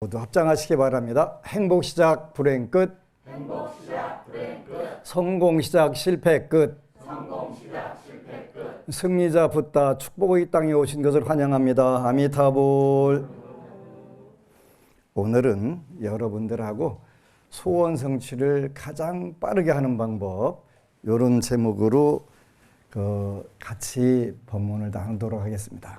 모두 합장하시기 바랍니다. 행복 시작, 불행 끝. 행복 시작, 불행 끝. 성공 시작, 실패 끝. 성공 시작, 실패 끝. 승리자 붓다 축복의 땅에 오신 것을 환영합니다. 아미타불. 오늘은 여러분들하고 소원 성취를 가장 빠르게 하는 방법, 이런 제목으로 같이 법문을 나누도록 하겠습니다.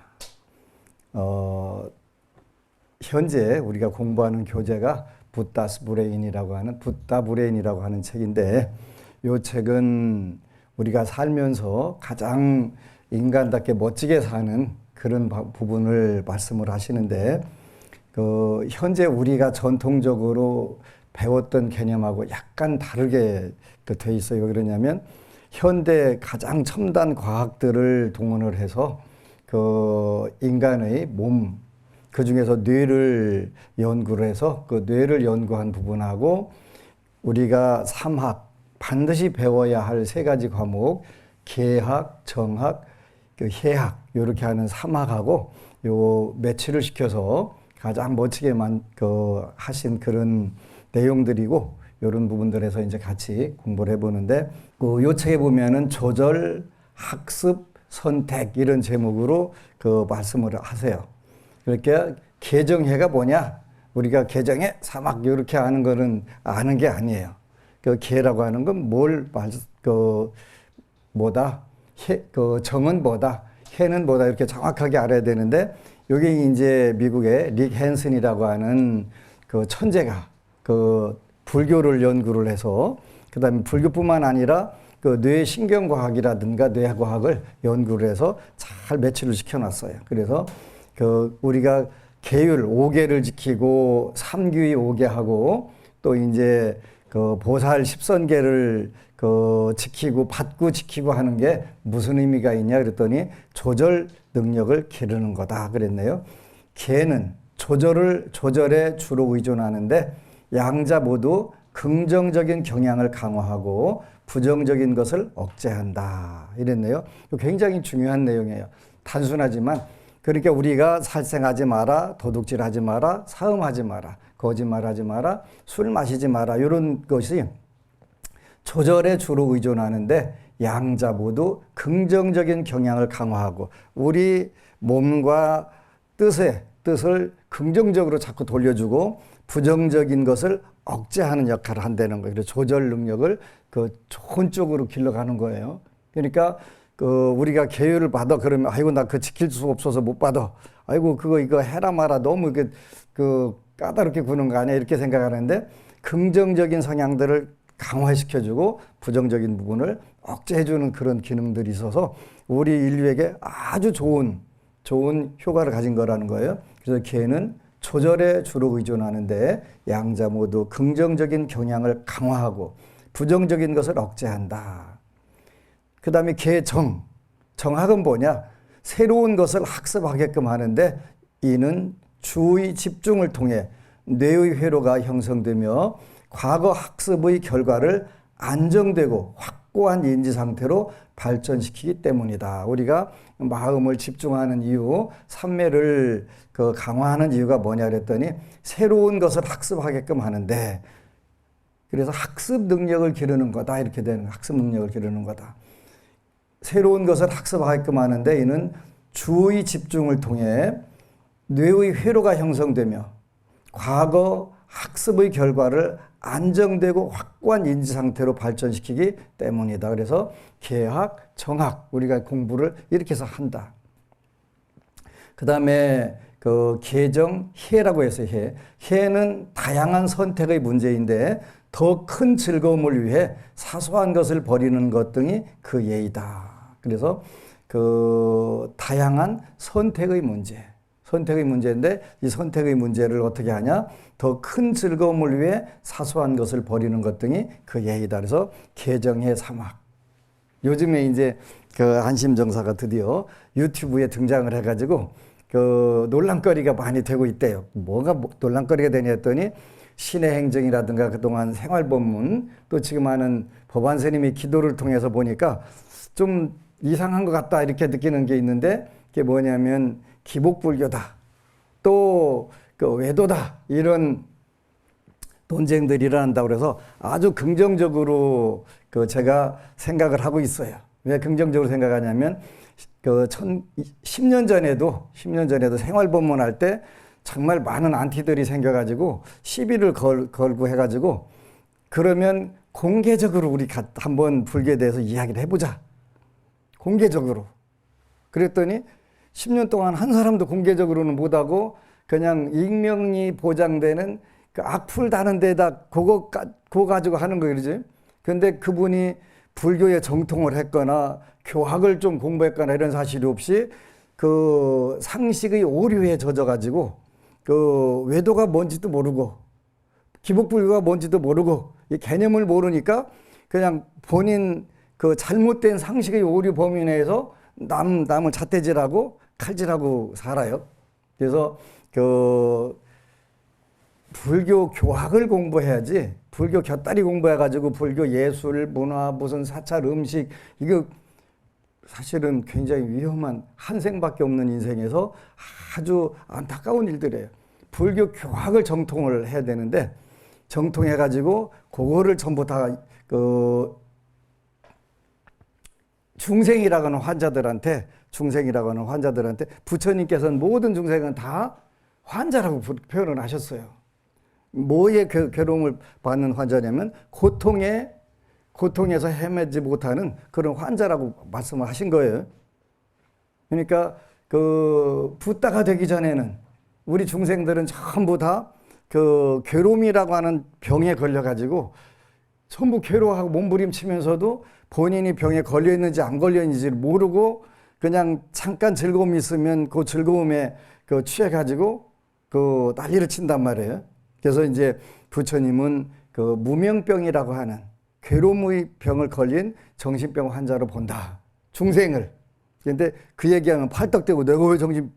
현재 우리가 공부하는 교재가 붓다브레인이라고 하는 책인데, 이 책은 우리가 살면서 가장 인간답게 멋지게 사는 그런 부분을 말씀을 하시는데, 현재 우리가 전통적으로 배웠던 개념하고 약간 다르게 돼 있어요. 왜 그러냐면 현대 가장 첨단 과학들을 동원을 해서 인간의 몸, 그 중에서 뇌를 연구를 해서 그 뇌를 연구한 부분하고 우리가 삼학, 반드시 배워야 할 세 가지 과목, 계학, 정학, 해학, 이렇게 하는 삼학하고 요 매치를 시켜서 가장 멋지게 하신 그런 내용들이고, 이런 부분들에서 이제 같이 공부를 해보는데, 요 책에 보면은 조절, 학습, 선택 이런 제목으로 말씀을 하세요. 그러니까 개정해가 뭐냐? 우리가 개정해 사막 이렇게 하는 거는 아는 게 아니에요. 개라고 하는 건 뭐다? 정은 뭐다? 해는 뭐다? 이렇게 정확하게 알아야 되는데, 여기 이제 미국의 릭 헨슨이라고 하는 천재가 불교를 연구를 해서, 그다음에 불교뿐만 아니라 뇌신경과학이라든가 뇌과학을 연구를 해서 잘 매치를 시켜놨어요. 그래서 우리가 계율 5계를 지키고 삼규의 5계하고 또 이제 보살 10선계를 지키고 받고 지키고 하는 게 무슨 의미가 있냐 그랬더니 조절 능력을 기르는 거다 그랬네요. 계는 조절에 주로 의존하는데 양자 모두 긍정적인 경향을 강화하고 부정적인 것을 억제한다 이랬네요. 굉장히 중요한 내용이에요. 단순하지만, 그러니까 우리가 살생하지 마라, 도둑질하지 마라, 사음하지 마라, 거짓말하지 마라, 술 마시지 마라, 이런 것이 조절에 주로 의존하는데 양자 모두 긍정적인 경향을 강화하고 우리 몸과 뜻을 긍정적으로 자꾸 돌려주고 부정적인 것을 억제하는 역할을 한다는 거예요. 그래서 조절 능력을 좋은 쪽으로 길러가는 거예요. 그러니까 우리가 계율을 받아 그러면 아이고 나 지킬 수 없어서 못 받아. 아이고 이거 해라 마라 너무 까다롭게 구는 거 아니야 이렇게 생각하는데, 긍정적인 성향들을 강화시켜주고 부정적인 부분을 억제해주는 그런 기능들이 있어서 우리 인류에게 아주 좋은 효과를 가진 거라는 거예요. 그래서 개는 조절에 주로 의존하는데 양자 모두 긍정적인 경향을 강화하고 부정적인 것을 억제한다. 그 다음에 정학은 뭐냐? 새로운 것을 학습하게끔 하는데, 이는 주의 집중을 통해 뇌의 회로가 형성되며 과거 학습의 결과를 안정되고 확고한 인지 상태로 발전시키기 때문이다. 우리가 마음을 집중하는 이유, 삼매를 강화하는 이유가 뭐냐 그랬더니 새로운 것을 학습하게끔 하는데, 그래서 학습 능력을 기르는 거다 이렇게 되는 거야. 학습 능력을 기르는 거다. 새로운 것을 학습하게끔 하는데 이는 주의 집중을 통해 뇌의 회로가 형성되며 과거 학습의 결과를 안정되고 확고한 인지 상태로 발전시키기 때문이다. 그래서 계학, 정학 우리가 공부를 이렇게 해서 한다. 그 다음에 계정, 해라고 해서 해는 다양한 선택의 문제인데 더 큰 즐거움을 위해 사소한 것을 버리는 것 등이 그 예이다. 그래서 다양한 선택의 문제인데 이 선택의 문제를 어떻게 하냐? 더 큰 즐거움을 위해 사소한 것을 버리는 것 등이 그 예이다. 그래서 계정해 삼학. 요즘에 이제 안심정사가 드디어 유튜브에 등장을 해가지고 논란거리가 많이 되고 있대요. 뭐가 논란거리가 되냐 했더니 신의 행정이라든가 그동안 생활법문, 또 지금 하는 법안스님이 기도를 통해서 보니까 좀 이상한 것 같다 이렇게 느끼는 게 있는데, 그게 뭐냐면 기복불교다. 또 그 외도다 이런 논쟁들이 일어난다고 그래서 아주 긍정적으로 그 제가 생각을 하고 있어요. 왜 긍정적으로 생각하냐면 그 10년 전에도 생활법문 할 때 정말 많은 안티들이 생겨가지고 시비를 걸고 해가지고 그러면 공개적으로 우리 한번 불교에 대해서 이야기를 해보자. 공개적으로. 그랬더니 10년 동안 한 사람도 공개적으로는 못하고 그냥 익명이 보장되는 그 악플 다는 데다 그거 가지고 하는 거예요. 그러지? 근데 그분이 불교에 정통을 했거나 교학을 좀 공부했거나 이런 사실이 없이 그 상식의 오류에 젖어가지고 그 외도가 뭔지도 모르고 기복불교가 뭔지도 모르고 이 개념을 모르니까 그냥 본인 그 잘못된 상식의 오류 범위 내에서 남을 잣대질하고 칼질하고 살아요. 그래서 그 불교 교학을 공부해야지 불교 곁다리 공부해가지고 불교 예술, 문화, 무슨 사찰, 음식 이거 사실은 굉장히 위험한 한 생밖에 없는 인생에서 아주 안타까운 일들이에요. 불교 교학을 정통을 해야 되는데 정통해가지고 그거를 전부 다 그 중생이라고 하는 환자들한테 부처님께서는 모든 중생은 다 환자라고 표현을 하셨어요. 뭐의 괴로움을 받는 환자냐면 고통에서 헤매지 못하는 그런 환자라고 말씀을 하신 거예요. 그러니까 그 붓다가 되기 전에는 우리 중생들은 전부 다 그 괴로움이라고 하는 병에 걸려가지고 전부 괴로워하고 몸부림치면서도 본인이 병에 걸려 있는지 안 걸려 있는지를 모르고 그냥 잠깐 즐거움이 있으면 그 즐거움에 그 취해가지고 그 난리를 친단 말이에요. 그래서 이제 부처님은 그 무명병이라고 하는 괴로움의 병을 걸린 정신병 환자로 본다. 중생을. 그런데 그 얘기하면 팔떡대고 내가 왜 정신병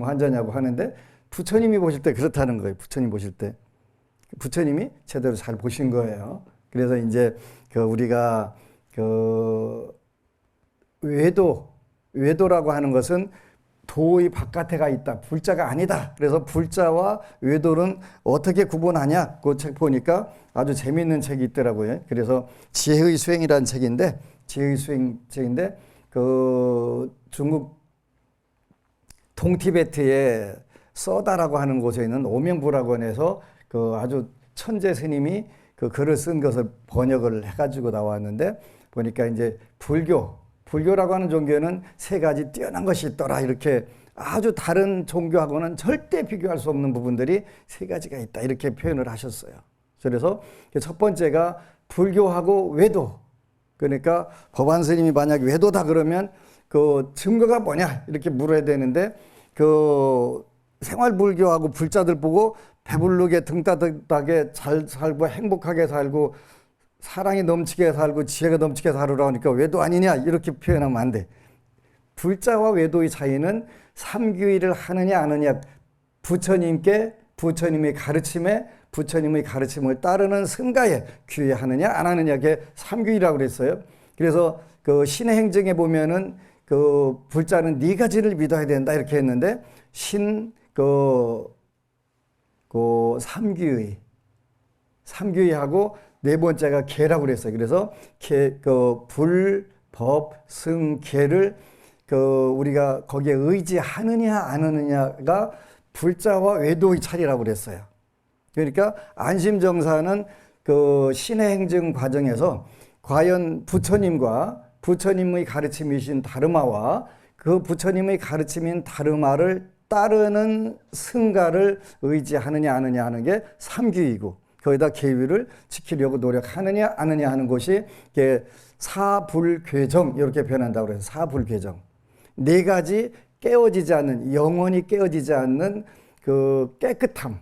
환자냐고 하는데 부처님이 보실 때 그렇다는 거예요. 부처님 보실 때. 부처님이 제대로 잘 보신 거예요. 그래서 이제 그 우리가 그 외도라고 하는 것은 도의 바깥에가 있다. 불자가 아니다. 그래서 불자와 외도는 어떻게 구분하냐? 그 책 보니까 아주 재미있는 책이 있더라고요. 그래서 지혜의 수행이라는 책인데 그 중국 동티베트의 서다라고 하는 곳에 있는 오명불학원에서 그 아주 천재 스님이 그 글을 쓴 것을 번역을 해가지고 나왔는데 보니까 이제 불교라고 하는 종교는 세 가지 뛰어난 것이 있더라. 이렇게 아주 다른 종교하고는 절대 비교할 수 없는 부분들이 세 가지가 있다. 이렇게 표현을 하셨어요. 그래서 첫 번째가 불교하고 외도. 그러니까 법안 스님이 만약에 외도다 그러면 그 증거가 뭐냐 이렇게 물어야 되는데 그 생활불교하고 불자들 보고 배부르게 등따뜻하게 잘 살고 행복하게 살고 사랑이 넘치게 살고 지혜가 넘치게 살으라 하니까 외도 아니냐 이렇게 표현하면 안 돼. 불자와 외도의 차이는 삼규의를 하느냐 안 하느냐 부처님의 가르침을 따르는 승가에 귀의하느냐 안 하느냐 게 삼규의라고 그랬어요. 그래서 그 신의 행정에 보면은 그 불자는 네 가지를 믿어야 된다 이렇게 했는데 삼규의하고 네 번째가 계라고 그랬어요. 그래서 불, 법, 승, 계를 우리가 거기에 의지하느냐 안 하느냐가 불자와 외도의 차이라고 그랬어요. 그러니까 안심정사는 그 신의 행정 과정에서 과연 부처님의 가르침이신 다르마와 그 부처님의 가르침인 다르마를 따르는 승가를 의지하느냐 안 하느냐 하는 게 삼규이고 거기다 계율을 지키려고 노력하느냐 안 하느냐 하는 것이 사불괴정 이렇게 표현한다고 그래서 사불괴정. 네 가지 깨어지지 않는 영원히 깨어지지 않는 그 깨끗함,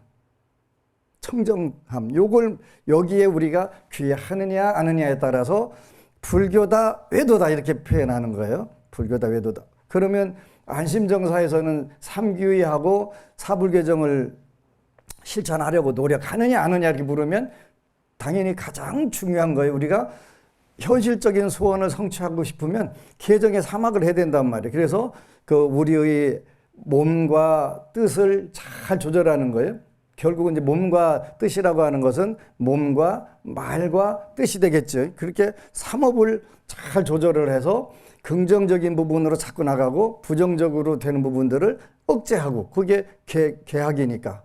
청정함. 요걸 여기에 우리가 귀하느냐 안 하느냐에 따라서 불교다 외도다 이렇게 표현하는 거예요. 불교다 외도다. 그러면 안심정사에서는 삼규의하고 사불괴정을 실천하려고 노력하느냐 안 하느냐 이렇게 물으면 당연히 가장 중요한 거예요. 우리가 현실적인 소원을 성취하고 싶으면 계정의 사막을 해야 된단 말이에요. 그래서 그 우리의 몸과 뜻을 잘 조절하는 거예요. 결국은 이제 몸과 뜻이라고 하는 것은 몸과 말과 뜻이 되겠죠. 그렇게 삼업을 잘 조절을 해서 긍정적인 부분으로 자꾸 나가고 부정적으로 되는 부분들을 억제하고, 그게 계학이니까.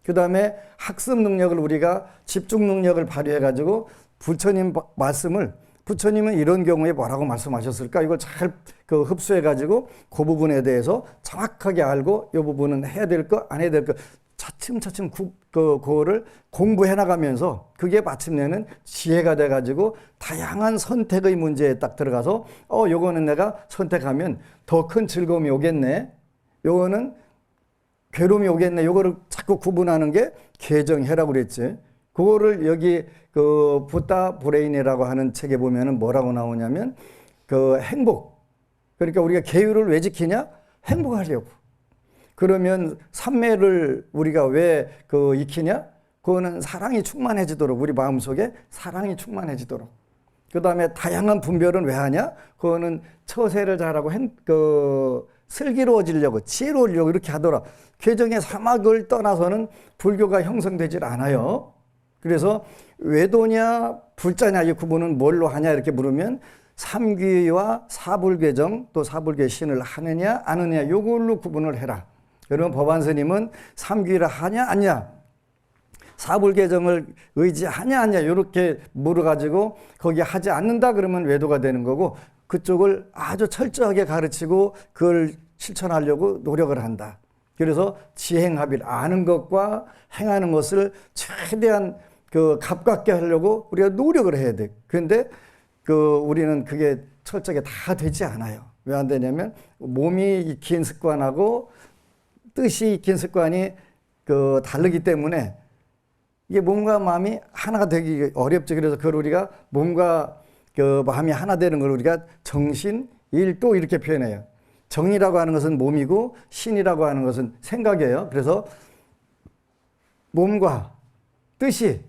그 다음에 학습 능력을, 우리가 집중 능력을 발휘해가지고 부처님 말씀을, 부처님은 이런 경우에 뭐라고 말씀하셨을까? 이걸 잘 흡수해가지고 그 부분에 대해서 정확하게 알고 이 부분은 해야 될 거, 안 해야 될 거 차츰차츰 그거를 공부해 나가면서 그게 마침내는 지혜가 돼가지고 다양한 선택의 문제에 딱 들어가서 요거는 내가 선택하면 더 큰 즐거움이 오겠네. 요거는 괴로움이 오겠네. 요거를 자꾸 구분하는 게 개정해라고 그랬지. 그거를 여기 그 부타 브레인이라고 하는 책에 보면은 뭐라고 나오냐면 그 행복. 그러니까 우리가 계율을 왜 지키냐? 행복하려고. 그러면 삼매를 우리가 왜 익히냐? 그거는 사랑이 충만해지도록, 우리 마음속에 사랑이 충만해지도록. 그 다음에 다양한 분별은 왜 하냐? 그거는 처세를 잘하고 슬기로워지려고, 지혜로우려고 이렇게 하더라. 개정의 사막을 떠나서는 불교가 형성되질 않아요. 그래서 외도냐 불자냐 이 구분은 뭘로 하냐 이렇게 물으면 삼귀와 사불개정 또 사불개 신을 하느냐 안 하느냐 요걸로 구분을 해라. 그러면 법안스님은 삼귀를 하냐 아니냐, 사불개정을 의지하냐 아니냐 이렇게 물어가지고 거기 하지 않는다 그러면 외도가 되는 거고, 그쪽을 아주 철저하게 가르치고 그걸 실천하려고 노력을 한다. 그래서 지행합일, 아는 것과 행하는 것을 최대한 가깝게 하려고 우리가 노력을 해야 돼. 그런데 우리는 그게 철저하게 다 되지 않아요. 왜 안 되냐면 몸이 익힌 습관하고 뜻이 익힌 습관이 다르기 때문에 이게 몸과 마음이 하나가 되기 어렵죠. 그래서 그걸 우리가 몸과 마음이 하나 되는 걸 우리가 정신일도 이렇게 표현해요. 정이라고 하는 것은 몸이고 신이라고 하는 것은 생각이에요. 그래서 몸과 뜻이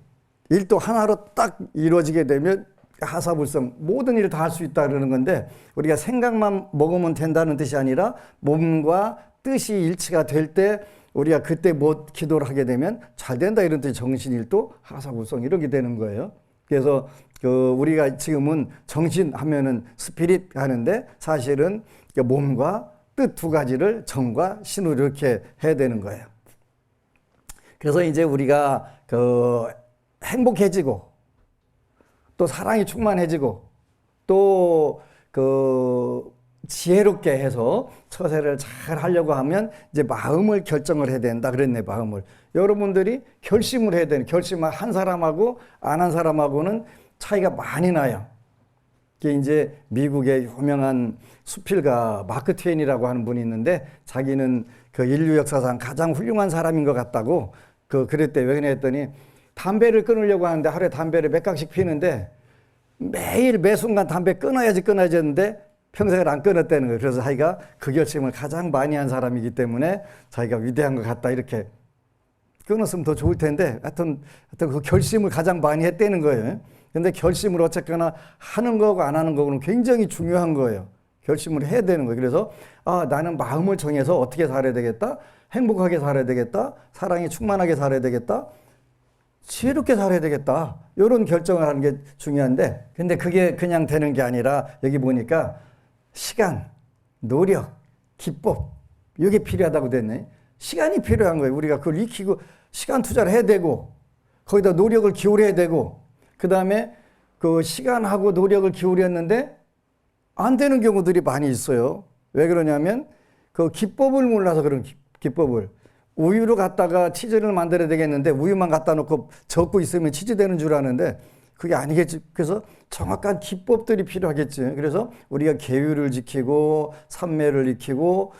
일도 하나로 딱 이루어지게 되면 하사불성 모든 일을 다 할 수 있다 그러는 건데, 우리가 생각만 먹으면 된다는 뜻이 아니라 몸과 뜻이 일치가 될 때 우리가 그때 뭐 기도를 하게 되면 잘 된다 이런 뜻이 정신일도 하사불성 이렇게 되는 거예요. 그래서 우리가 지금은 정신 하면은 스피릿 하는데 사실은 몸과 뜻 두 가지를 정과 신으로 이렇게 해야 되는 거예요. 그래서 이제 우리가 행복해지고 또 사랑이 충만해지고 또 지혜롭게 해서 처세를 잘 하려고 하면 이제 마음을 결정을 해야 된다 그랬네. 마음을 여러분들이 결심을 해야 되는, 결심을 한 사람하고 안 한 사람하고는 차이가 많이 나요. 이게 이제 미국의 유명한 수필가 마크 트웨인이라고 하는 분이 있는데, 자기는 인류 역사상 가장 훌륭한 사람인 것 같다고 그랬대. 왜 그랬더니 담배를 끊으려고 하는데 하루에 담배를 몇 강씩 피는데 매일 매 순간 담배 끊어야지 했는데 평생을 안 끊었다는 거예요. 그래서 자기가 그 결심을 가장 많이 한 사람이기 때문에 자기가 위대한 것 같다 이렇게. 끊었으면 더 좋을 텐데 하여튼 그 결심을 가장 많이 했다는 거예요. 근데 결심을 어쨌거나 하는 거고 안 하는 거는 굉장히 중요한 거예요. 결심을 해야 되는 거예요. 그래서 나는 마음을 정해서 어떻게 살아야 되겠다, 행복하게 살아야 되겠다, 사랑이 충만하게 살아야 되겠다, 지혜롭게 살아야 되겠다, 이런 결정을 하는 게 중요한데, 근데 그게 그냥 되는 게 아니라 여기 보니까 시간, 노력, 기법 이게 필요하다고 됐네. 시간이 필요한 거예요. 우리가 그걸 익히고 시간 투자를 해야 되고 거기다 노력을 기울여야 되고, 그 다음에 시간하고 노력을 기울였는데 안 되는 경우들이 많이 있어요. 왜 그러냐면 기법을 몰라서 그런 기법을. 우유를 갖다가 치즈를 만들어야 되겠는데 우유만 갖다 놓고 적고 있으면 치즈 되는 줄 아는데 그게 아니겠지. 그래서 정확한 기법들이 필요하겠지. 그래서 우리가 계율을 지키고 삼매를 익히고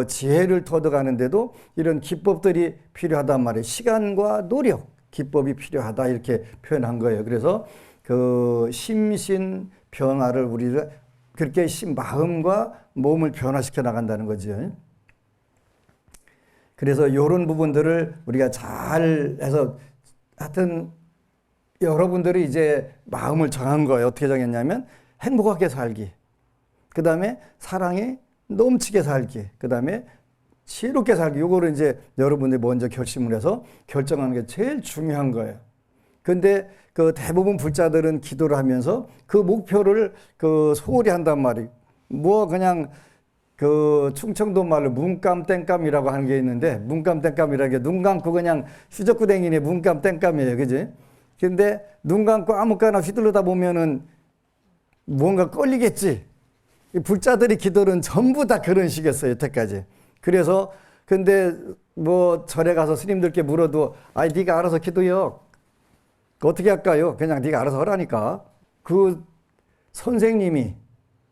지혜를 터득하는데도 이런 기법들이 필요하단 말이에요. 시간과 노력, 기법이 필요하다 이렇게 표현한 거예요. 그래서 심신 변화를 우리를 그렇게 마음과 몸을 변화시켜 나간다는 거죠. 그래서 이런 부분들을 우리가 잘 해서, 하여튼 여러분들이 이제 마음을 정한 거예요. 어떻게 정했냐면 행복하게 살기, 그 다음에 사랑이 넘치게 살기, 그 다음에 지혜롭게 살기. 요거를 이제 여러분들이 먼저 결심을 해서 결정하는 게 제일 중요한 거예요. 근데 그 대부분 불자들은 기도를 하면서 그 목표를 그 소홀히 한단 말이에요. 뭐 그냥 그 충청도 말로 문감 땡감이라고 하는 게 있는데, 문감 땡감이라는 게 눈 감고 그냥 휘젓구댕이네 문감 땡감이에요. 그지? 근데 눈 감고 아무거나 휘둘러다 보면은 뭔가 걸리겠지. 이 불자들의 기도는 전부 다 그런 식이었어요, 여태까지. 그래서 근데 뭐 절에 가서 스님들께 물어도 아이 네가 알아서 기도요. 어떻게 할까요? 그냥 네가 알아서 하라니까. 그 선생님이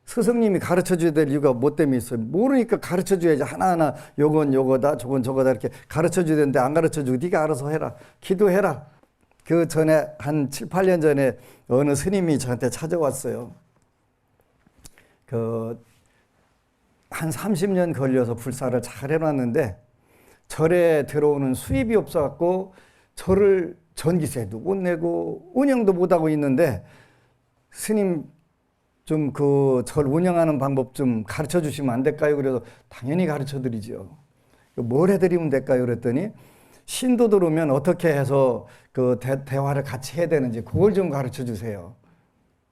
스승님이 가르쳐줘야 될 이유가 뭐 때문에 있어요? 모르니까 가르쳐줘야지. 하나하나 요건 요거다 저건 저거다 이렇게 가르쳐줘야 되는데 안 가르쳐주고 네가 알아서 해라. 기도해라. 그 전에 한 7, 8년 전에 어느 스님이 저한테 찾아왔어요. 한 30년 걸려서 불사를 잘 해놨는데 절에 들어오는 수입이 없어갖고 절을 전기세도 못 내고 운영도 못하고 있는데 스님 좀 그 절 운영하는 방법 좀 가르쳐 주시면 안 될까요? 그래서 당연히 가르쳐 드리죠. 뭘 해드리면 될까요? 그랬더니 신도들 오면 어떻게 해서 그 대화를 같이 해야 되는지 그걸 좀 가르쳐 주세요.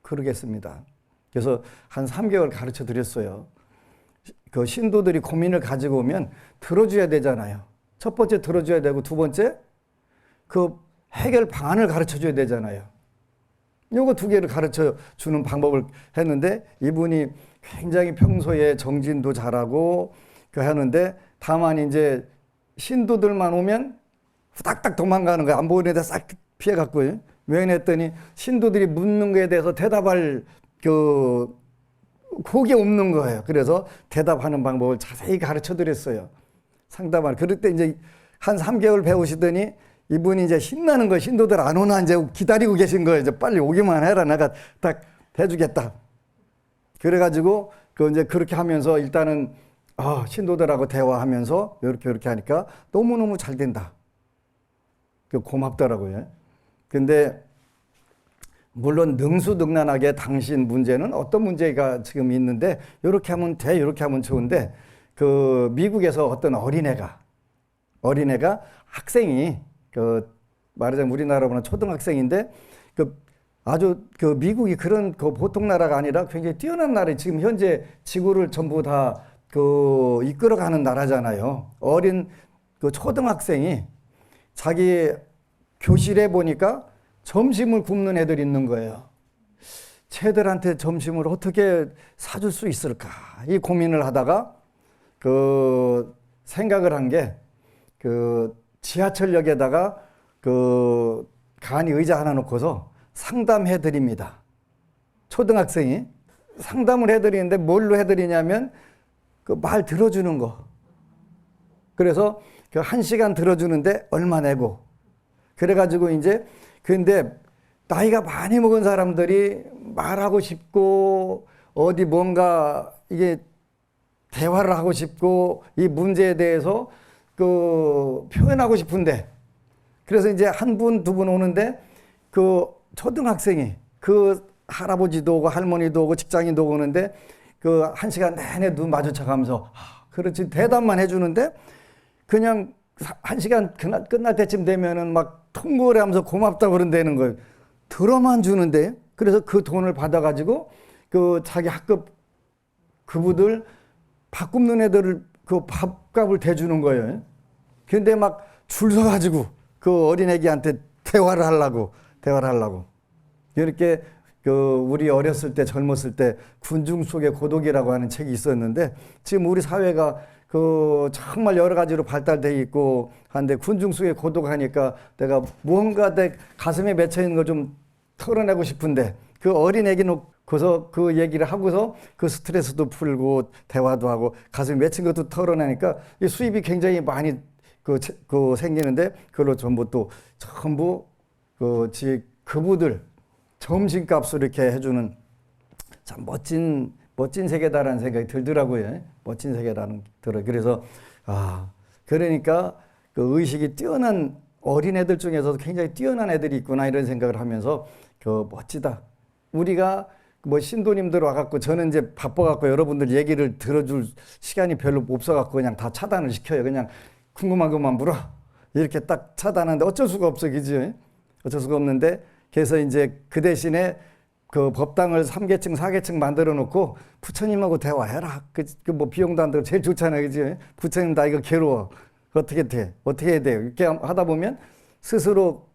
그러겠습니다. 그래서 한 3개월 가르쳐 드렸어요. 그 신도들이 고민을 가지고 오면 들어줘야 되잖아요. 첫 번째 들어줘야 되고 두 번째 그 해결 방안을 가르쳐 줘야 되잖아요. 요거 두 개를 가르쳐 주는 방법을 했는데 이분이 굉장히 평소에 정진도 잘하고 그 하는데 다만 이제 신도들만 오면 후닥닥 도망가는 거야. 안 보이는 데 싹 피해갖고요. 왜 했더니 신도들이 묻는 거에 대해서 대답할 그게 없는 거예요. 그래서 대답하는 방법을 자세히 가르쳐 드렸어요. 상담을. 그럴 때 이제 한 3개월 배우시더니 이분이 이제 신나는 거예요. 신도들 안 오나 이제 기다리고 계신 거예요. 이제 빨리 오기만 해라. 내가 딱 해주겠다. 그래가지고 이제 그렇게 하면서 일단은 신도들하고 대화하면서 이렇게 하니까 너무너무 잘 된다. 고맙더라고요. 근데 물론 능수능란하게 당신 문제는 어떤 문제가 지금 있는데 이렇게 하면 돼, 이렇게 하면 좋은데 그 미국에서 어떤 어린애가 학생이 말하자면 우리나라보다 초등학생인데 아주 미국이 그런 보통 나라가 아니라 굉장히 뛰어난 나라에 지금 현재 지구를 전부 다 이끌어가는 나라잖아요. 어린 초등학생이 자기 교실에 보니까 점심을 굶는 애들이 있는 거예요. 쟤들한테 점심을 어떻게 사줄 수 있을까? 이 고민을 하다가 생각을 한 게 지하철역에다가 간이 의자 하나 놓고서 상담해 드립니다. 초등학생이 상담을 해 드리는데 뭘로 해 드리냐면 말 들어주는 거. 그래서 1시간 들어주는데 얼마 내고. 그래가지고 이제 근데 나이가 많이 먹은 사람들이 말하고 싶고 어디 뭔가 이게 대화를 하고 싶고 이 문제에 대해서 표현하고 싶은데 그래서 이제 한 분, 두 분 오는데 초등학생이 할아버지도 오고 할머니도 오고 직장인도 오는데 1시간 내내 눈 마주쳐가면서 그렇지 대답만 해주는데 그냥 1시간 끝날 때쯤 되면은 막 통보를 하면서 고맙다고 그런다는 거예요. 들어만 주는데 그래서 그 돈을 받아가지고 자기 학급 그부들 밥 굶는 애들을 밥값을 대주는 거예요. 근데 막 줄 서가지고 어린애기한테 대화를 하려고. 이렇게 우리 어렸을 때 젊었을 때 군중 속의 고독이라고 하는 책이 있었는데 지금 우리 사회가 정말 여러 가지로 발달돼 있고 한데 군중 속의 고독하니까 내가 무언가 내 가슴에 맺혀 있는 걸 좀 털어내고 싶은데 어린애기 놓고서 그 얘기를 하고서 스트레스도 풀고 대화도 하고 가슴에 맺힌 것도 털어내니까 이 수입이 굉장히 많이 생기는데 그걸로 전부 그부들 점심값을 이렇게 해주는 참 멋진 세계다라는 생각이 들더라고요. 멋진 세계라는 들어요. 그래서 그러니까 의식이 뛰어난 어린애들 중에서도 굉장히 뛰어난 애들이 있구나 이런 생각을 하면서 멋지다. 우리가 뭐 신도님들 와갖고 저는 이제 바빠갖고 여러분들 얘기를 들어줄 시간이 별로 없어갖고 그냥 다 차단을 시켜요. 그냥 궁금한 것만 물어. 이렇게 딱 차단하는데 어쩔 수가 없어, 그지? 어쩔 수가 없는데 그래서 이제 그 대신에 그 법당을 3계층, 4계층 만들어 놓고 부처님하고 대화해라. 그 뭐 비용도 안 들고 제일 좋잖아요, 그지? 부처님 나 이거 괴로워. 어떻게 돼? 어떻게 해야 돼요? 이렇게 하다 보면 스스로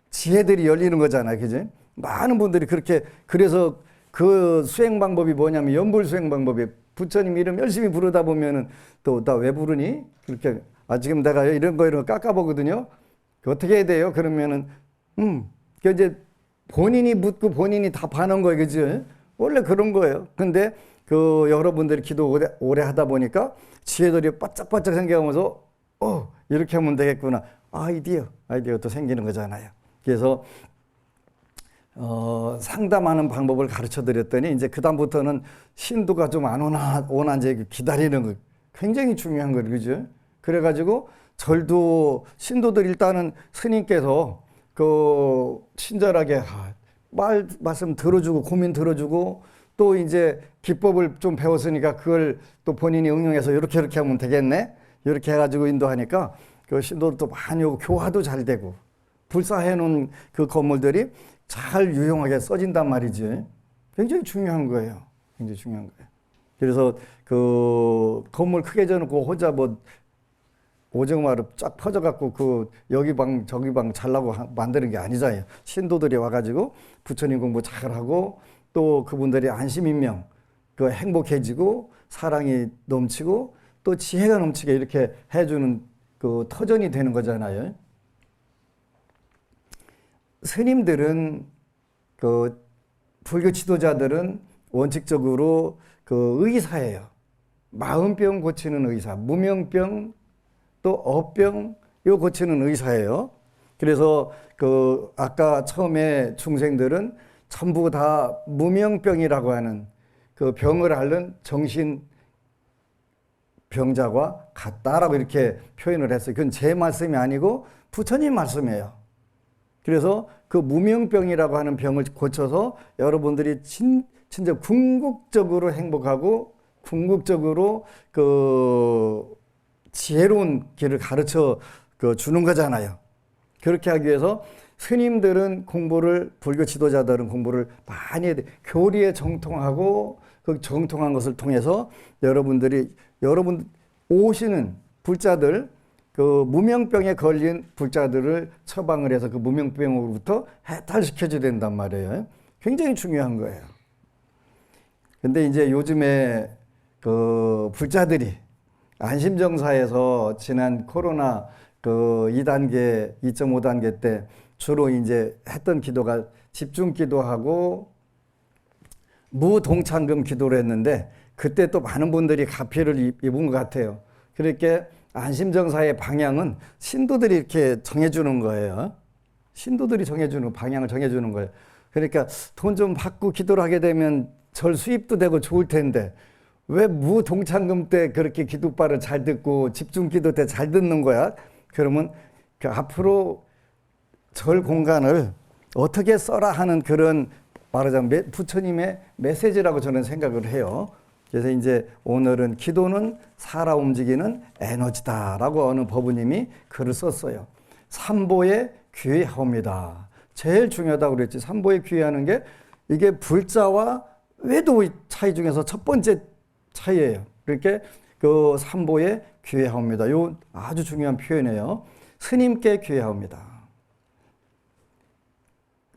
지혜들이 열리는 거잖아요, 그지? 많은 분들이 그렇게 그래서 그 수행 방법이 뭐냐면 연불 수행 방법이 부처님 이름 열심히 부르다 보면은 또 나 왜 부르니? 그렇게 지금 내가 이런 거 깎아보거든요. 어떻게 해야 돼요? 그러면은 그 이제 본인이 묻고 본인이 답하는 거예요, 그죠? 원래 그런 거예요. 근데 그 여러분들이 기도 오래 하다 보니까 지혜들이 바짝바짝 생겨가면서 이렇게 하면 되겠구나. 아이디어도 생기는 거잖아요. 그래서 상담하는 방법을 가르쳐 드렸더니 이제 그다음부터는 신도가 좀 안 오나 이제 기다리는 거 굉장히 중요한 거예요, 그죠? 그래가지고 절도 신도들 일단은 스님께서 그 친절하게 말씀 들어주고 고민 들어주고 또 이제 기법을 좀 배웠으니까 그걸 또 본인이 응용해서 이렇게 하면 되겠네 이렇게 해가지고 인도하니까 그 신도들도 많이 오고 교화도 잘 되고 불사해 놓은 그 건물들이 잘 유용하게 써진단 말이지. 굉장히 중요한 거예요. 굉장히 중요한 거예요. 그래서 그 건물 크게 져놓고 혼자 뭐 오정마루 쫙 퍼져갖고 그 여기 방 저기 방 잘라고 만드는 게 아니잖아요. 신도들이 와가지고 부처님 공부 잘하고 또 그분들이 안심인명 그 행복해지고 사랑이 넘치고 또 지혜가 넘치게 이렇게 해주는 그 터전이 되는 거잖아요. 스님들은 그 불교 지도자들은 원칙적으로 그 의사예요. 마음병 고치는 의사, 무명병 또 업병 요 고치는 의사예요. 그래서 그 아까 처음에 중생들은 전부 다 무명병이라고 하는 그 병을 앓는 정신 병자와 같다라고 이렇게 표현을 했어요. 그건 제 말씀이 아니고 부처님 말씀이에요. 그래서 그 무명병이라고 하는 병을 고쳐서 여러분들이 진짜 궁극적으로 행복하고 궁극적으로 그 지혜로운 길을 가르쳐 주는 거잖아요. 그렇게 하기 위해서 스님들은 공부를 불교 지도자들은 공부를 많이 해야 돼. 교리에 정통하고 그 정통한 것을 통해서 여러분 오시는 불자들 그 무명병에 걸린 불자들을 처방을 해서 그 무명병으로부터 해탈시켜줘야 된단 말이에요. 굉장히 중요한 거예요. 근데 이제 요즘에 그 불자들이 안심정사에서 지난 코로나 그 2단계, 2.5단계 때 주로 이제 했던 기도가 집중 기도하고 무동창금 기도를 했는데 그때 또 많은 분들이 가피를 입은 것 같아요. 그렇게 안심정사의 방향은 신도들이 이렇게 정해주는 거예요. 신도들이 정해주는 방향을 정해주는 거예요. 그러니까 돈 좀 받고 기도를 하게 되면 절 수입도 되고 좋을 텐데 왜 무동창금 때 그렇게 기도바를 잘 듣고 집중 기도 때 잘 듣는 거야? 그러면 그 앞으로 절 공간을 어떻게 써라 하는 그런 말하자면 부처님의 메시지라고 저는 생각을 해요. 그래서 이제 오늘은 기도는 살아 움직이는 에너지다라고 어느 법우님이 글을 썼어요. 삼보에 귀하옵니다. 제일 중요하다고 그랬지. 삼보에 귀하는 게 이게 불자와 외도의 차이 중에서 첫 번째 차이예요. 그렇게 그 삼보에 귀하옵니다. 요 아주 중요한 표현이에요. 스님께 귀하옵니다.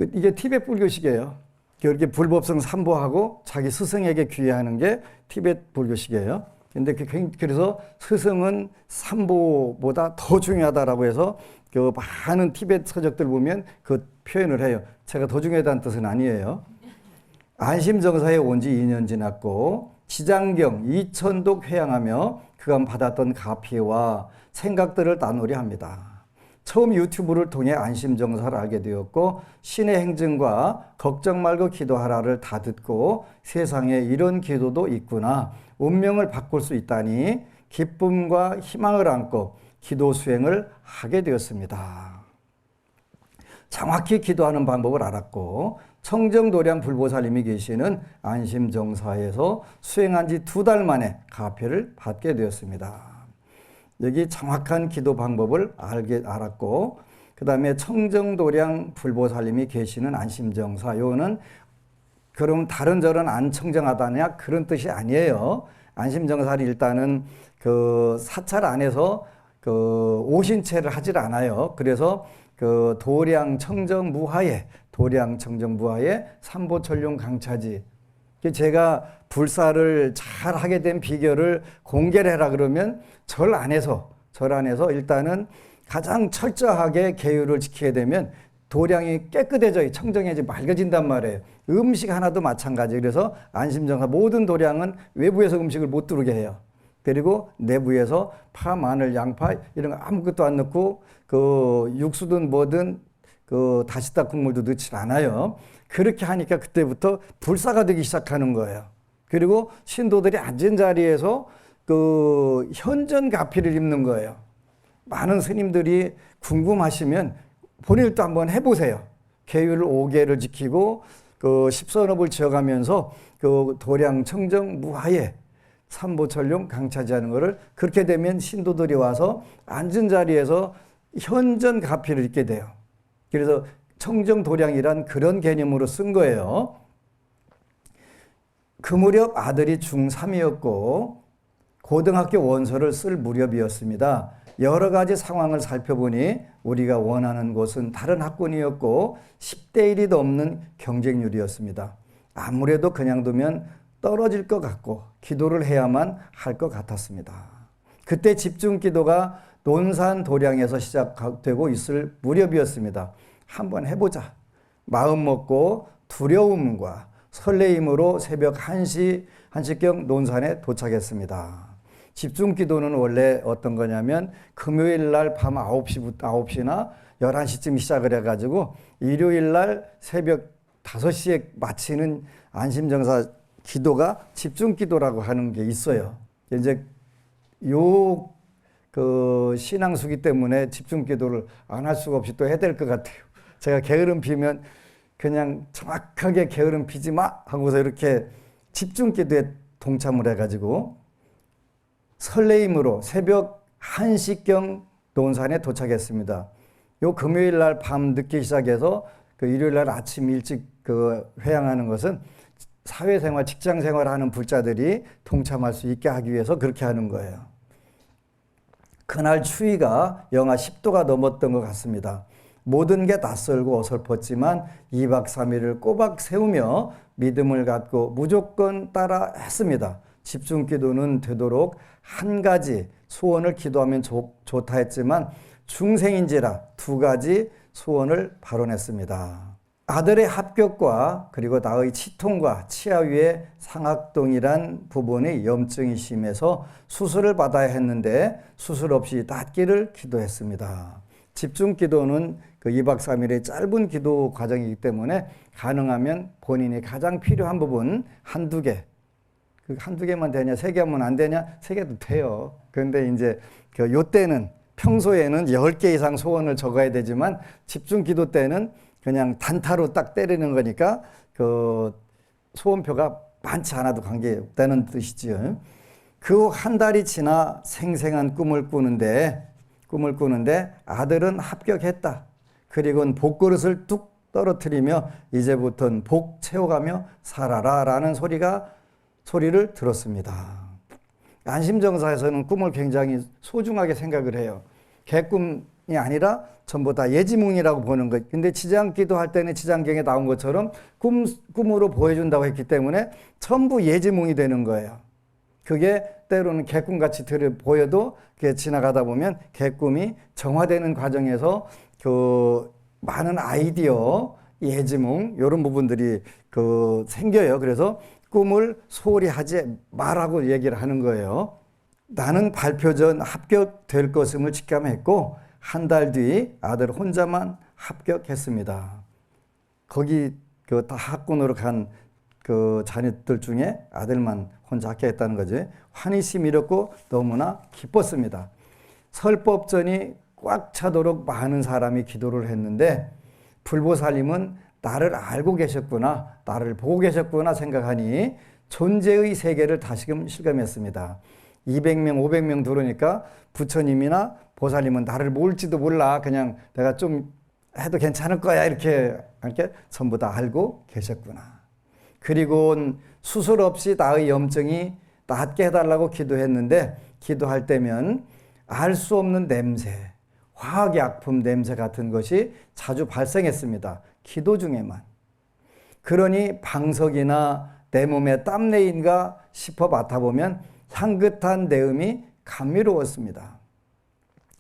이게 티베트 불교식이에요. 이렇게 불법성 삼보하고 자기 스승에게 귀하는 게 티베트 불교식이에요. 근데 그래서 스승은 삼보보다 더 중요하다라고 해서 그 많은 티베트 서적들 보면 그 표현을 해요. 제가 더 중요하다는 뜻은 아니에요. 안심정사에 온 지 2년 지났고 지장경 2000독 회양하며 그간 받았던 가피와 생각들을 나누려 합니다. 처음 유튜브를 통해 안심정사를 알게 되었고 신의 행증과 걱정 말고 기도하라를 다 듣고 세상에 이런 기도도 있구나. 운명을 바꿀 수 있다니 기쁨과 희망을 안고 기도 수행을 하게 되었습니다. 정확히 기도하는 방법을 알았고 청정도량 불보살님이 계시는 안심정사에서 수행한 지 2달 만에 가패를 받게 되었습니다. 여기 정확한 기도 방법을 알았고, 그 다음에 청정도량 불보살님이 계시는 안심정사, 요거는 그럼 다른 절은 안 청정하다냐 그런 뜻이 아니에요. 안심정사를 일단은 그 사찰 안에서 그 오신채를 하질 않아요. 그래서 그 도량 청정 무하에 삼보철룡 강차지. 제가 불사를 잘 하게 된 비결을 공개를 해라 그러면 절 안에서 일단은 가장 철저하게 계율을 지키게 되면 도량이 깨끗해져 청정해지 맑아진단 말이에요. 음식 하나도 마찬가지. 그래서 안심정사 모든 도량은 외부에서 음식을 못 들어오게 해요. 그리고 내부에서 파, 마늘, 양파 이런 거 아무것도 안 넣고 그 육수든 뭐든 그 다시다 국물도 넣지 않아요. 그렇게 하니까 그때부터 불사가 되기 시작하는 거예요. 그리고 신도들이 앉은 자리에서 그 현전가피를 입는 거예요. 많은 스님들이 궁금하시면 본인도 한번 해보세요. 계율 5개를 지키고 그 십선업을 지어가면서 그 도량 청정 무하에 삼보철룡 강차지하는 거를 그렇게 되면 신도들이 와서 앉은 자리에서 현전가피를 입게 돼요. 그래서 청정도량이란 그런 개념으로 쓴 거예요. 그 무렵 아들이 중3이었고 고등학교 원서를 쓸 무렵이었습니다. 여러 가지 상황을 살펴보니 우리가 원하는 곳은 다른 학군이었고 10대 1이 넘는 경쟁률이었습니다. 아무래도 그냥 두면 떨어질 것 같고 기도를 해야만 할 것 같았습니다. 그때 집중 기도가 논산 도량에서 시작되고 있을 무렵이었습니다. 한번 해보자. 마음 먹고 두려움과 설레임으로 새벽 1시경 논산에 도착했습니다. 집중 기도는 원래 어떤 거냐면 금요일 날 밤 9시나 11시쯤 시작을 해가지고 일요일 날 새벽 5시에 마치는 안심정사 기도가 집중 기도라고 하는 게 있어요. 이제 그 신앙수기 때문에 집중 기도를 안 할 수가 없이 또 해야 될 것 같아요. 제가 게으름 피면 그냥 정확하게 게으름 피지 마 하고서 이렇게 집중 기도에 동참을 해가지고 설레임으로 새벽 1시경 논산에 도착했습니다. 요 금요일 날 밤 늦게 시작해서 그 일요일 날 아침 일찍 그 회양하는 것은 사회생활, 직장생활 하는 불자들이 동참할 수 있게 하기 위해서 그렇게 하는 거예요. 그날 추위가 영하 10도가 넘었던 것 같습니다. 모든 게 낯설고 어설펐지만 2박 3일을 꼬박 세우며 믿음을 갖고 무조건 따라 했습니다. 집중 기도는 되도록 한 가지 소원을 기도하면 좋다 했지만 중생인지라 2가지 소원을 발언했습니다. 아들의 합격과 그리고 나의 치통과 치아 위에 상악동이란 부분의 염증이 심해서 수술을 받아야 했는데 수술 없이 낫기를 기도했습니다. 집중 기도는 그 2박 3일의 짧은 기도 과정이기 때문에 가능하면 본인이 가장 필요한 부분 한두 개, 그 한두 개만 되냐, 3개 하면 안 되냐, 3개도 돼요. 그런데 이제 그 요때는 평소에는 10개 이상 소원을 적어야 되지만 집중 기도 때는 그냥 단타로 딱 때리는 거니까 그 소원표가 많지 않아도 관계없다는 뜻이지요. 그 한 달이 지나 생생한 꿈을 꾸는데 아들은 합격했다. 그리고는 복그릇을 뚝 떨어뜨리며 이제부터는 복 채워가며 살아라 라는 소리를 들었습니다. 안심정사에서는 꿈을 굉장히 소중하게 생각을 해요. 개꿈이 아니라 전부 다 예지몽이라고 보는 것. 근데 지장기도 할 때는 지장경에 나온 것처럼 꿈으로 보여준다고 했기 때문에 전부 예지몽이 되는 거예요. 그게 때로는 개꿈같이 보여도 그게 지나가다 보면 개꿈이 정화되는 과정에서 그 많은 아이디어, 예지몽 이런 부분들이 그 생겨요. 그래서 꿈을 소홀히 하지 말라고 얘기를 하는 거예요. 나는 발표 전 합격될 것임을 직감했고 한 달 뒤 아들 혼자만 합격했습니다. 거기 그 다 학군으로 간 그 자녀들 중에 아들만 혼자 합격했다는 거지. 환희심 이렇고 너무나 기뻤습니다. 설법전이 꽉 차도록 많은 사람이 기도를 했는데 불보살님은 나를 알고 계셨구나, 나를 보고 계셨구나 생각하니 존재의 세계를 다시금 실감했습니다. 200명, 500명 들어오니까 부처님이나 보살님은 나를 모를지도 몰라. 그냥 내가 좀 해도 괜찮을 거야. 이렇게 전부 다 알고 계셨구나. 그리고 수술 없이 나의 염증이 낫게 해달라고 기도했는데 기도할 때면 알 수 없는 냄새, 화학약품 냄새 같은 것이 자주 발생했습니다. 기도 중에만. 그러니 방석이나 내 몸에 땀내인가 싶어 맡아보면 향긋한 내음이 감미로웠습니다.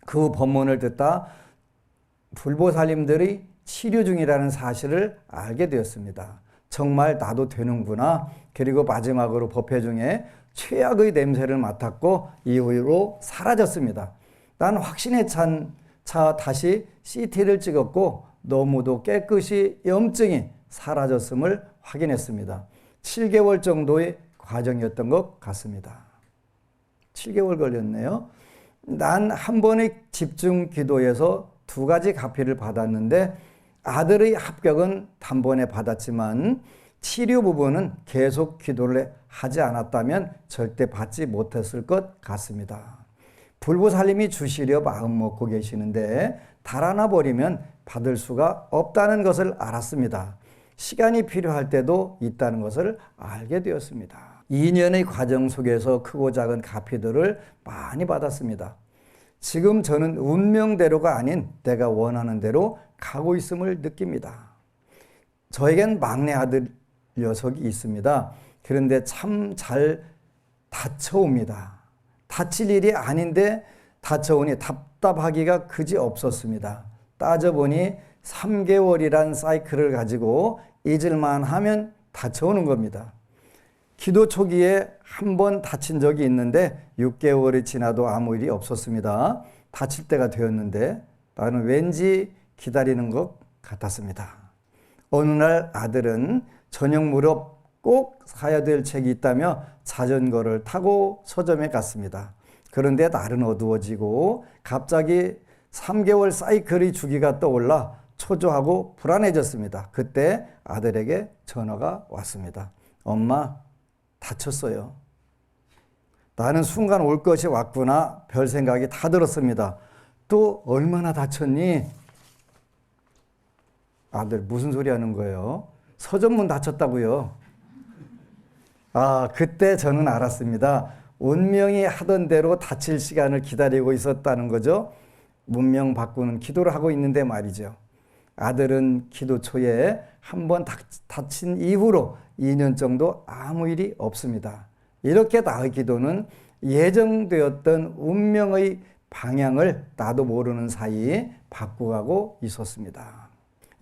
그 법문을 듣다 불보살님들이 치료 중이라는 사실을 알게 되었습니다. 정말 나도 되는구나. 그리고 마지막으로 법회 중에 최악의 냄새를 맡았고 이후로 사라졌습니다. 난 확신에 차 다시 CT를 찍었고 너무도 깨끗이 염증이 사라졌음을 확인했습니다. 7개월 정도의 과정이었던 것 같습니다. 7개월 걸렸네요. 난 한 번의 집중 기도에서 2가지 가피를 받았는데 아들의 합격은 단번에 받았지만 치료 부분은 계속 기도를 하지 않았다면 절대 받지 못했을 것 같습니다. 불보살님이 주시려 마음 먹고 계시는데 달아나 버리면 받을 수가 없다는 것을 알았습니다. 시간이 필요할 때도 있다는 것을 알게 되었습니다. 2년의 과정 속에서 크고 작은 가피들을 많이 받았습니다. 지금 저는 운명대로가 아닌 내가 원하는 대로 가고 있음을 느낍니다. 저에겐 막내 아들 녀석이 있습니다. 그런데 참 잘 다쳐옵니다. 다칠 일이 아닌데 다쳐오니 답답하기가 그지 없었습니다. 따져보니 3개월이란 사이클을 가지고 잊을만 하면 다쳐오는 겁니다. 기도 초기에 한 번 다친 적이 있는데 6개월이 지나도 아무 일이 없었습니다. 다칠 때가 되었는데 나는 왠지 기다리는 것 같았습니다. 어느 날 아들은 저녁 무렵 꼭 사야 될 책이 있다며 자전거를 타고 서점에 갔습니다. 그런데 날은 어두워지고 갑자기 3개월 사이클의 주기가 떠올라 초조하고 불안해졌습니다. 그때 아들에게 전화가 왔습니다. 엄마, 다쳤어요. 나는 순간 올 것이 왔구나 별 생각이 다 들었습니다. 또 얼마나 다쳤니? 아들 무슨 소리 하는 거예요? 서점문 다쳤다고요. 그때 저는 알았습니다. 운명이 하던 대로 다칠 시간을 기다리고 있었다는 거죠. 문명 바꾸는 기도를 하고 있는데 말이죠. 아들은 기도 초에 한 번 다친 이후로 2년 정도 아무 일이 없습니다. 이렇게 나의 기도는 예정되었던 운명의 방향을 나도 모르는 사이에 바꾸고 있었습니다.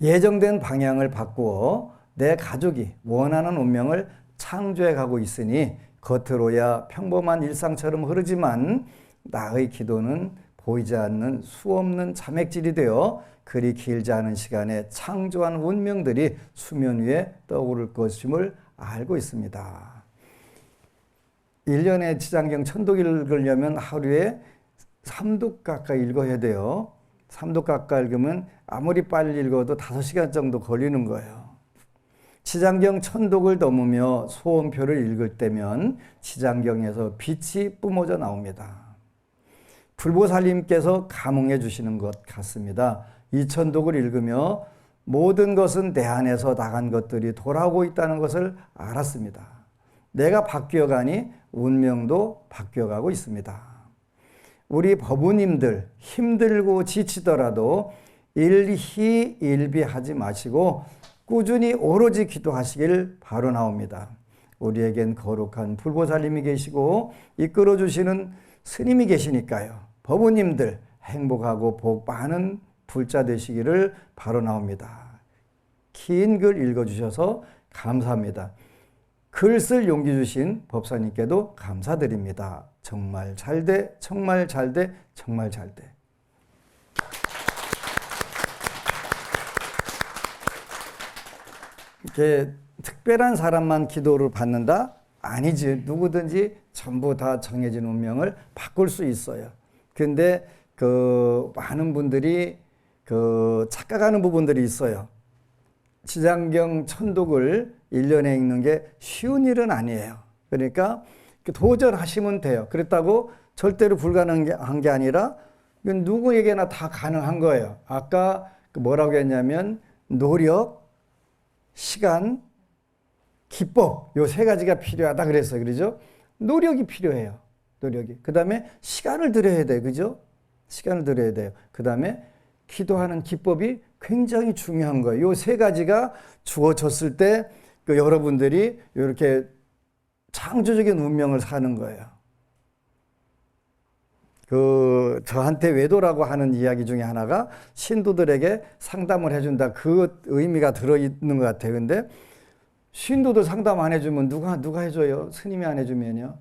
예정된 방향을 바꾸어 내 가족이 원하는 운명을 창조해 가고 있으니 겉으로야 평범한 일상처럼 흐르지만 나의 기도는 보이지 않는 수없는 자맥질이 되어 그리 길지 않은 시간에 창조한 운명들이 수면 위에 떠오를 것임을 알고 있습니다. 1년에 지장경 천독 읽으려면 하루에 3독 가까이 읽어야 돼요. 3독 가까이 읽으면 아무리 빨리 읽어도 5시간 정도 걸리는 거예요. 지장경 천독을 넘으며 소원표를 읽을 때면 지장경에서 빛이 뿜어져 나옵니다. 불보살님께서 감흥해 주시는 것 같습니다. 이 천독을 읽으며 모든 것은 내 안에서 나간 것들이 돌아오고 있다는 것을 알았습니다. 내가 바뀌어가니 운명도 바뀌어가고 있습니다. 우리 법우님들 힘들고 지치더라도 일희일비하지 마시고 꾸준히 오로지 기도하시길 바라옵니다. 우리에겐 거룩한 불보살님이 계시고 이끌어주시는 스님이 계시니까요. 법우님들 행복하고 복 많은 불자 되시기를 바라옵니다. 긴 글 읽어주셔서 감사합니다. 글 쓸 용기 주신 법사님께도 감사드립니다. 정말 잘돼, 정말 잘돼, 정말 잘돼. 이렇게 특별한 사람만 기도를 받는다? 아니지. 누구든지 전부 다 정해진 운명을 바꿀 수 있어요. 근데 많은 분들이 착각하는 부분들이 있어요. 지장경 천독을 1년에 읽는 게 쉬운 일은 아니에요. 그러니까 도전하시면 돼요. 그랬다고 절대로 불가능한 게 아니라 이건 누구에게나 다 가능한 거예요. 아까 뭐라고 했냐면 노력, 시간, 기법 요 세 가지가 필요하다 그랬어요. 그러죠? 노력이 필요해요. 노력이. 그 다음에 시간을 들여야 돼요. 그죠? 시간을 들여야 돼요. 그 다음에 기도하는 기법이 굉장히 중요한 거예요. 요 세 가지가 주어졌을 때 여러분들이 이렇게 창조적인 운명을 사는 거예요. 저한테 외도라고 하는 이야기 중에 하나가 신도들에게 상담을 해준다. 그 의미가 들어있는 것 같아요. 근데 신도들 상담 안 해주면 누가 해줘요? 스님이 안 해주면요.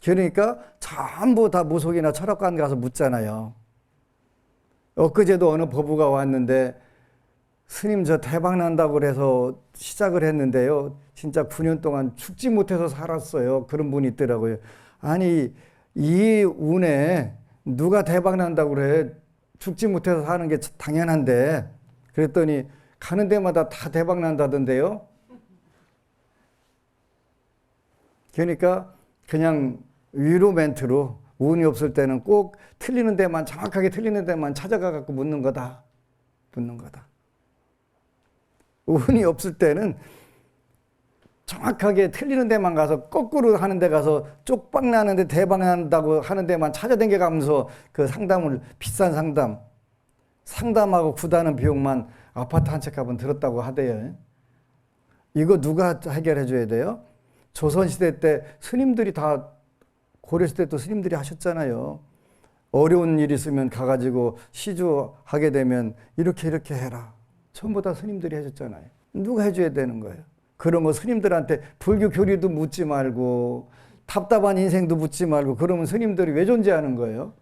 그러니까 전부 다 무속이나 철학관 가서 묻잖아요. 엊그제도 어느 법우가 왔는데 스님 저 대박 난다고 그래서 시작을 했는데요. 진짜 9년 동안 죽지 못해서 살았어요. 그런 분이 있더라고요. 아니 이 운에 누가 대박 난다고 그래. 죽지 못해서 사는 게 당연한데. 그랬더니 가는 데마다 다 대박 난다던데요. 그러니까 그냥 위로 멘트로 운이 없을 때는 꼭 틀리는 데만 정확하게 틀리는 데만 찾아가 갖고 묻는 거다. 묻는 거다. 운이 없을 때는 정확하게 틀리는 데만 가서 거꾸로 하는 데 가서 쪽박 나는데 대박 난다고 하는 데만 찾아다녀 가면서 그 상담을 비싼 상담하고 구다는 비용만 아파트 한 채 값은 들었다고 하대요. 이거 누가 해결해 줘야 돼요? 조선시대 때 스님들이 다 고려시대 또 스님들이 하셨잖아요. 어려운 일 있으면 가가지고 시주하게 되면 이렇게 해라. 전부 다 스님들이 해줬잖아요. 누가 해줘야 되는 거예요. 그런 거 스님들한테 불교 교리도 묻지 말고 답답한 인생도 묻지 말고 그러면 스님들이 왜 존재하는 거예요?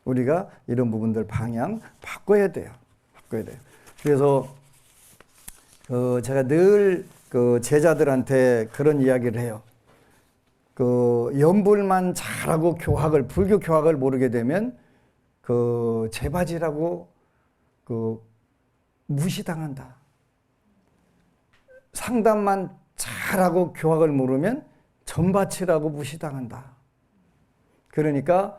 우리가 이런 부분들 방향 바꿔야 돼요. 바꿔야 돼요. 그래서 제가 늘 제자들한테 그런 이야기를 해요. 연불만 잘하고 불교 교학을 모르게 되면 제바지라고 무시당한다. 상담만 잘하고 교학을 모르면 전바치라고 무시당한다. 그러니까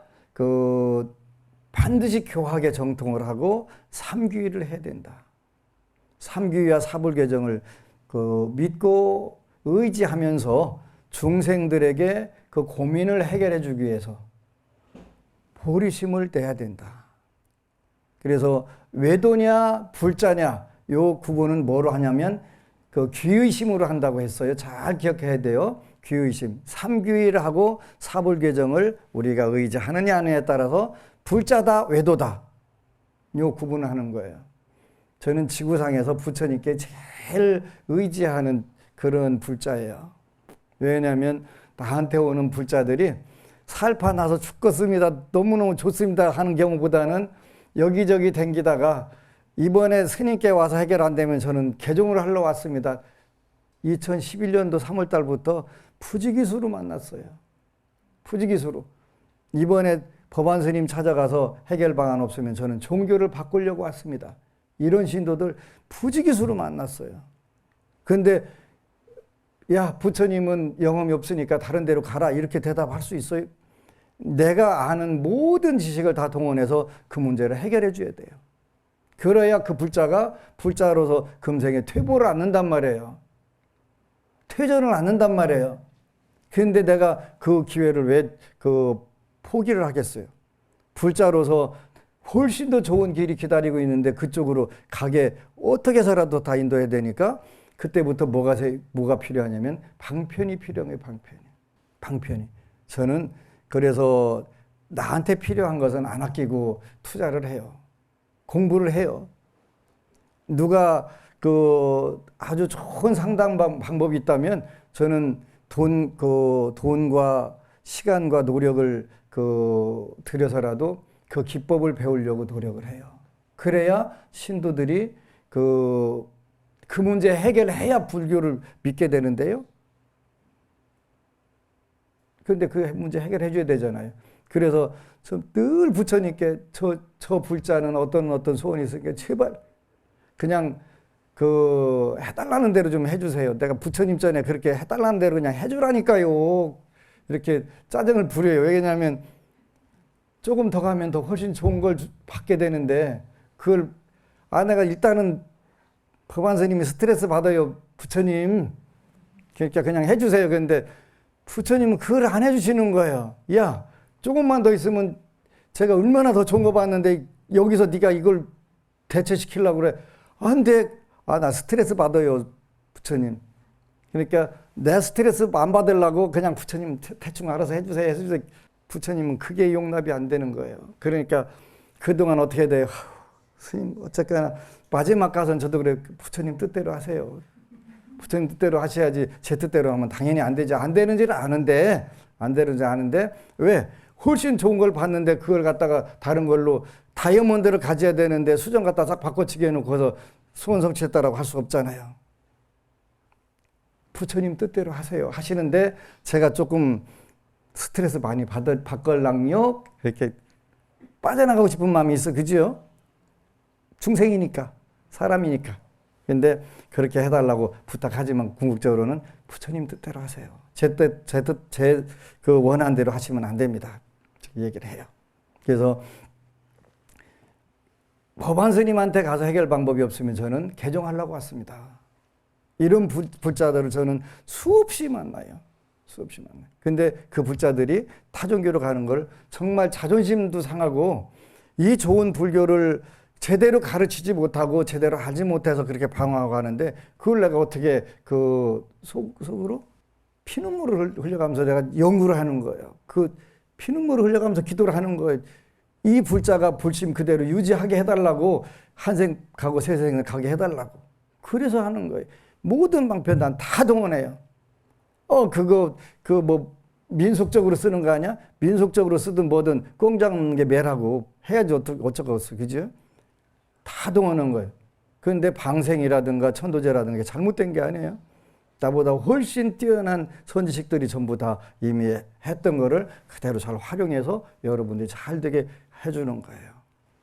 반드시 교학에 정통을 하고 삼귀를 해야 된다. 삼귀와 사불개정을 믿고 의지하면서 중생들에게 그 고민을 해결해 주기 위해서 보리심을 떼야 된다. 그래서 외도냐 불자냐 요 구분은 뭐로 하냐면 귀의심으로 한다고 했어요. 잘 기억해야 돼요. 귀의심. 삼귀를 하고 사불개정을 우리가 의지하느냐 하느냐에 따라서 불자다 외도다 요 구분을 하는 거예요. 저는 지구상에서 부처님께 제일 의지하는 그런 불자예요. 왜냐하면 나한테 오는 불자들이 살파 나서 죽겠습니다. 너무너무 좋습니다 하는 경우보다는 여기저기 댕기다가 이번에 스님께 와서 해결 안 되면 저는 개종을 하러 왔습니다. 2011년도 3월 달부터 푸지기수로 만났어요. 푸지기수로. 이번에 법안 스님 찾아가서 해결 방안 없으면 저는 종교를 바꾸려고 왔습니다. 이런 신도들 푸지기수로 만났어요. 근데 야, 부처님은 영험이 없으니까 다른 데로 가라 이렇게 대답할 수 있어요? 내가 아는 모든 지식을 다 동원해서 그 문제를 해결해 줘야 돼요. 그래야 그 불자가 불자로서 금생에 퇴보를 않는단 말이에요. 퇴전을 않는단 말이에요. 그런데 내가 그 기회를 왜 포기를 하겠어요? 불자로서 훨씬 더 좋은 길이 기다리고 있는데 그쪽으로 가게 어떻게 해서라도 다 인도해야 되니까 그때부터 뭐가 필요하냐면 방편이 필요해요. 방편이. 저는 그래서 나한테 필요한 것은 안 아끼고 투자를 해요. 공부를 해요. 누가 아주 좋은 상담 방법이 있다면 저는 돈과 시간과 노력을 들여서라도 그 기법을 배우려고 노력을 해요. 그래야 신도들이 그 문제 해결해야 불교를 믿게 되는데요. 그런데 그 문제 해결해 줘야 되잖아요. 그래서 늘 부처님께 저 불자는 어떤 소원이 있으니까 제발 그냥 그 해달라는 대로 좀 해주세요. 내가 부처님 전에 그렇게 해달라는 대로 그냥 해주라니까요. 이렇게 짜증을 부려요. 왜냐하면 조금 더 가면 더 훨씬 좋은 걸 받게 되는데 그걸 내가 일단은 법안 스님이 스트레스 받아요. 부처님 그러니까 그냥 해주세요. 그런데 부처님은 그걸 안 해주시는 거예요. 야 조금만 더 있으면 제가 얼마나 더 좋은 거 봤는데 여기서 네가 이걸 대체시키려고 그래. 안 돼. 나 스트레스 받아요. 부처님. 그러니까 내 스트레스 안 받으려고 그냥 부처님 대충 알아서 해주세요. 부처님은 그게 용납이 안 되는 거예요. 그러니까 그동안 어떻게 돼요? 스님 어쨌거나 마지막 가서는 저도 그래. 부처님 뜻대로 하세요. 부처님 뜻대로 하셔야지 제 뜻대로 하면 당연히 안 되지. 안 되는지는 아는데 왜? 훨씬 좋은 걸 봤는데 그걸 갖다가 다른 걸로 다이아몬드를 가져야 되는데 수정 갖다 싹 바꿔치기 해놓고서 수원성취했다라고 할 수 없잖아요. 부처님 뜻대로 하세요. 하시는데 제가 조금 스트레스 많이 받걸랑요 이렇게 빠져나가고 싶은 마음이 있어. 그죠? 중생이니까 사람이니까. 근데 그렇게 해달라고 부탁하지만 궁극적으로는 부처님 뜻대로 하세요. 제 그 원하는 대로 하시면 안 됩니다. 얘기를 해요. 그래서 법안 스님한테 가서 해결 방법이 없으면 저는 개종하려고 왔습니다. 이런 불자들을 저는 수없이 만나요. 근데 그 불자들이 타종교로 가는 걸 정말 자존심도 상하고 이 좋은 불교를 제대로 가르치지 못하고 제대로 알지 못해서 그렇게 방황하고 하는데 그걸 내가 어떻게 그 속으로 피눈물을 흘려가면서 내가 연구를 하는 거예요. 그 피눈물을 흘려가면서 기도를 하는 거예요. 이 불자가 불심 그대로 유지하게 해달라고 한생 가고 세생을 가게 해달라고. 그래서 하는 거예요. 모든 방편 난 다 동원해요. 뭐 민속적으로 쓰는 거 아니야? 민속적으로 쓰든 뭐든 공장 게 매라고 해야지 어쩌겠어. 그죠? 다 동원한 거예요. 그런데 방생이라든가 천도제라든가 게 잘못된 게 아니에요. 나보다 훨씬 뛰어난 선지식들이 전부 다 이미 했던 거를 그대로 잘 활용해서 여러분들이 잘 되게 해주는 거예요.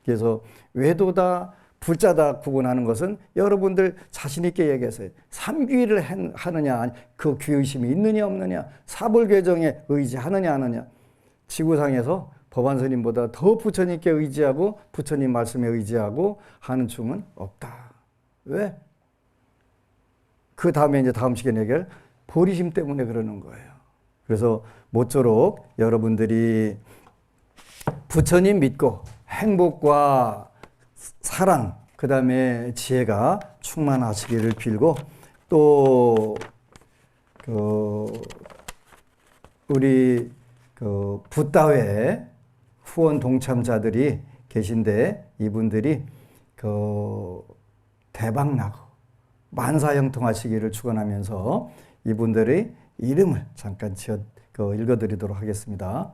그래서 외도다, 불자다 구분하는 것은 여러분들 자신 있게 얘기했어요. 삼귀를 하느냐, 그 귀의심이 있느냐 없느냐, 사불개정에 의지하느냐 안 하느냐. 지구상에서 법안 스님보다 더 부처님께 의지하고 부처님 말씀에 의지하고 하는 중은 없다. 왜? 그 다음에 이제 다음 시간에 얘기할 보리심 때문에 그러는 거예요. 그래서 모쪼록 여러분들이 부처님 믿고 행복과 사랑, 그 다음에 지혜가 충만하시기를 빌고 또 우리 붓다회 후원 동참자들이 계신데 이분들이 대박 나고 만사형통하시기를 축원하면서 이분들의 이름을 잠깐 읽어드리도록 하겠습니다.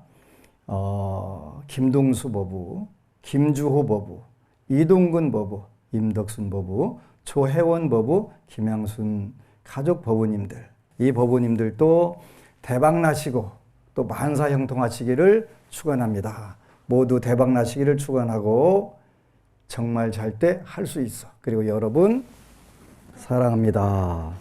김동수 법부, 김주호 법부, 이동근 법부, 임덕순 법부, 조혜원 법부, 김양순 가족 법부님들, 이 법부님들도 대박 나시고 또 만사형통하시기를 축원합니다. 모두 대박 나시기를 축원하고 정말 잘 때 할 수 있어. 그리고 여러분 사랑합니다.